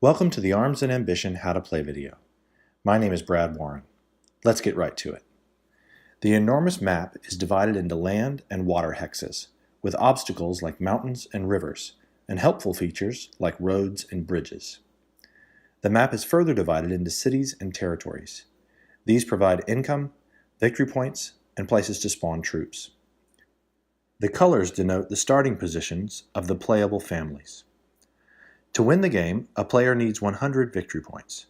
Welcome to the Arms and Ambition How to Play video. My name is Brad Warren. Let's get right to it. The enormous map is divided into land and water hexes, with obstacles like mountains and rivers, and helpful features like roads and bridges. The map is further divided into cities and territories. These provide income, victory points, and places to spawn troops. The colors denote the starting positions of the playable families. To win the game, a player needs 100 victory points.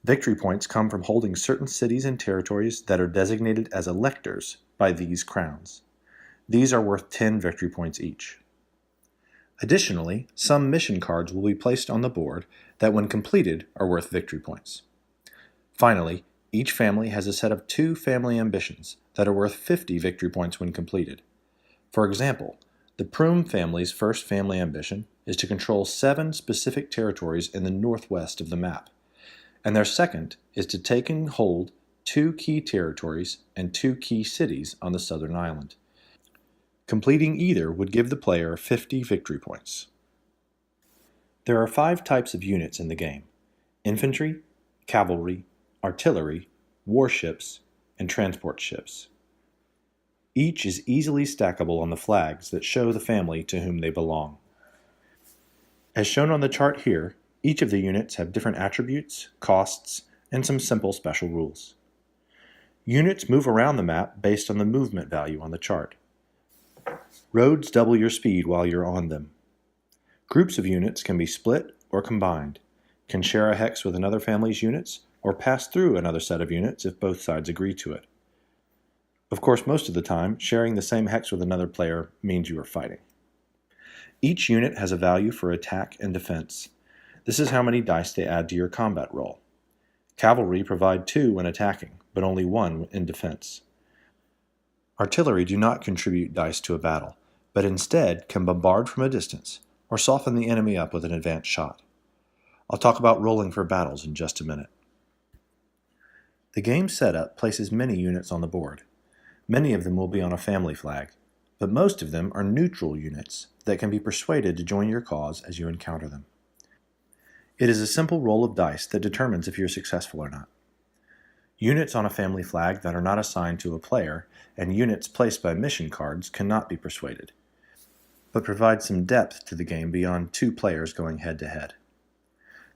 Victory points come from holding certain cities and territories that are designated as electors by these crowns. These are worth 10 victory points each. Additionally, some mission cards will be placed on the board that when completed are worth victory points. Finally, each family has a set of 2 family ambitions that are worth 50 victory points when completed. For example, the Prume family's first family ambition is to control 7 specific territories in the northwest of the map, and their second is to take and hold 2 key territories and 2 key cities on the southern island. Completing either would give the player 50 victory points. There are 5 types of units in the game: infantry, cavalry, artillery, warships, and transport ships. Each is easily stackable on the flags that show the family to whom they belong. As shown on the chart here, each of the units have different attributes, costs, and some simple special rules. Units move around the map based on the movement value on the chart. Roads double your speed while you're on them. Groups of units can be split or combined, can share a hex with another family's units, or pass through another set of units if both sides agree to it. Of course, most of the time, sharing the same hex with another player means you are fighting. Each unit has a value for attack and defense. This is how many dice they add to your combat roll. Cavalry provide 2 when attacking, but only 1 in defense. Artillery do not contribute dice to a battle, but instead can bombard from a distance, or soften the enemy up with an advanced shot. I'll talk about rolling for battles in just a minute. The game setup places many units on the board. Many of them will be on a family flag, but most of them are neutral units that can be persuaded to join your cause as you encounter them. It is a simple roll of dice that determines if you're successful or not. Units on a family flag that are not assigned to a player and units placed by mission cards cannot be persuaded, but provide some depth to the game beyond 2 players going head-to-head.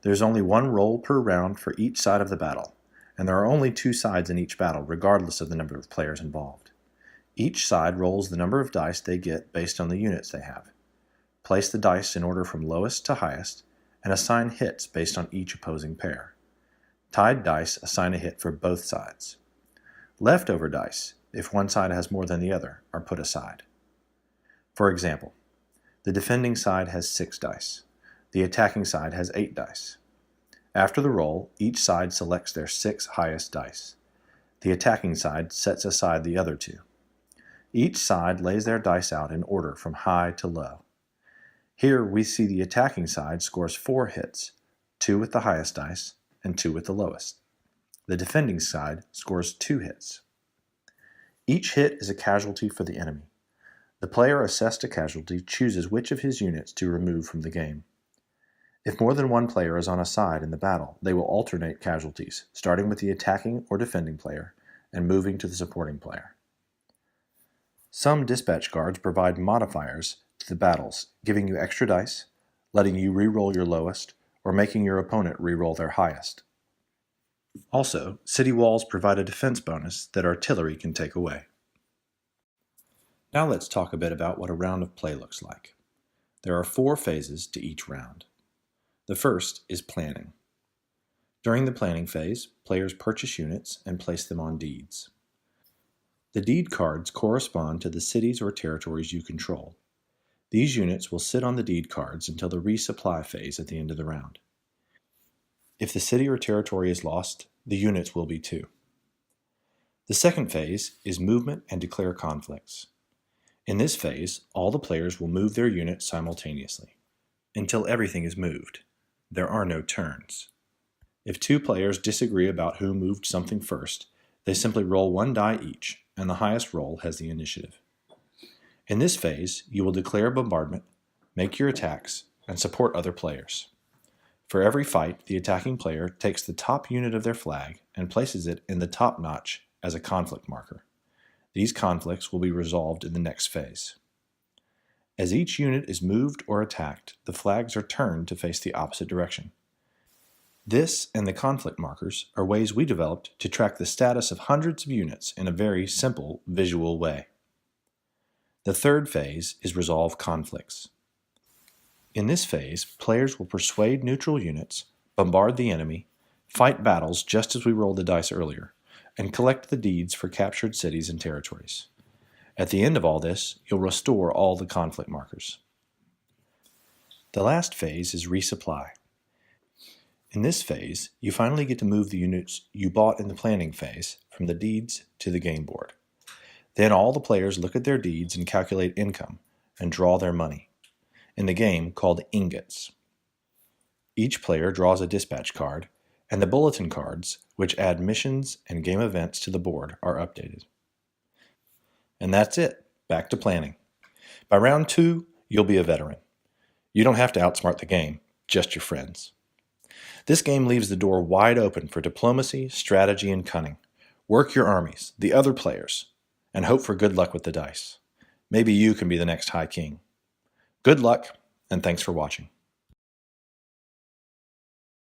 There's only 1 roll per round for each side of the battle, and there are only 2 sides in each battle regardless of the number of players involved. Each side rolls the number of dice they get based on the units they have. Place the dice in order from lowest to highest, and assign hits based on each opposing pair. Tied dice assign a hit for both sides. Leftover dice, if one side has more than the other, are put aside. For example, the defending side has 6 dice. The attacking side has 8 dice. After the roll, each side selects their 6 highest dice. The attacking side sets aside the other 2. Each side lays their dice out in order from high to low. Here we see the attacking side scores 4 hits, 2 with the highest dice and 2 with the lowest. The defending side scores 2 hits. Each hit is a casualty for the enemy. The player assessed a casualty chooses which of his units to remove from the game. If more than 1 player is on a side in the battle, they will alternate casualties, starting with the attacking or defending player and moving to the supporting player. Some dispatch cards provide modifiers to the battles, giving you extra dice, letting you re-roll your lowest, or making your opponent re-roll their highest. Also, city walls provide a defense bonus that artillery can take away. Now let's talk a bit about what a round of play looks like. There are 4 phases to each round. The first is planning. During the planning phase, players purchase units and place them on deeds. The deed cards correspond to the cities or territories you control. These units will sit on the deed cards until the resupply phase at the end of the round. If the city or territory is lost, the units will be too. The second phase is movement and declare conflicts. In this phase, all the players will move their units simultaneously, until everything is moved. There are no turns. If 2 players disagree about who moved something first, they simply roll 1 die each, and the highest roll has the initiative. In this phase, you will declare bombardment, make your attacks, and support other players. For every fight, the attacking player takes the top unit of their flag and places it in the top notch as a conflict marker. These conflicts will be resolved in the next phase. As each unit is moved or attacked, the flags are turned to face the opposite direction. This and the conflict markers are ways we developed to track the status of hundreds of units in a very simple visual way. The third phase is resolve conflicts. In this phase, players will persuade neutral units, bombard the enemy, fight battles just as we rolled the dice earlier, and collect the deeds for captured cities and territories. At the end of all this, you'll restore all the conflict markers. The last phase is resupply. In this phase, you finally get to move the units you bought in the planning phase from the deeds to the game board. Then all the players look at their deeds and calculate income and draw their money, in the game called ingots. Each player draws a dispatch card, and the bulletin cards, which add missions and game events to the board, are updated. And that's it. Back to planning. By round 2, you'll be a veteran. You don't have to outsmart the game, just your friends. This game leaves the door wide open for diplomacy, strategy, and cunning. Work your armies, the other players, and hope for good luck with the dice. Maybe you can be the next High King. Good luck, and thanks for watching.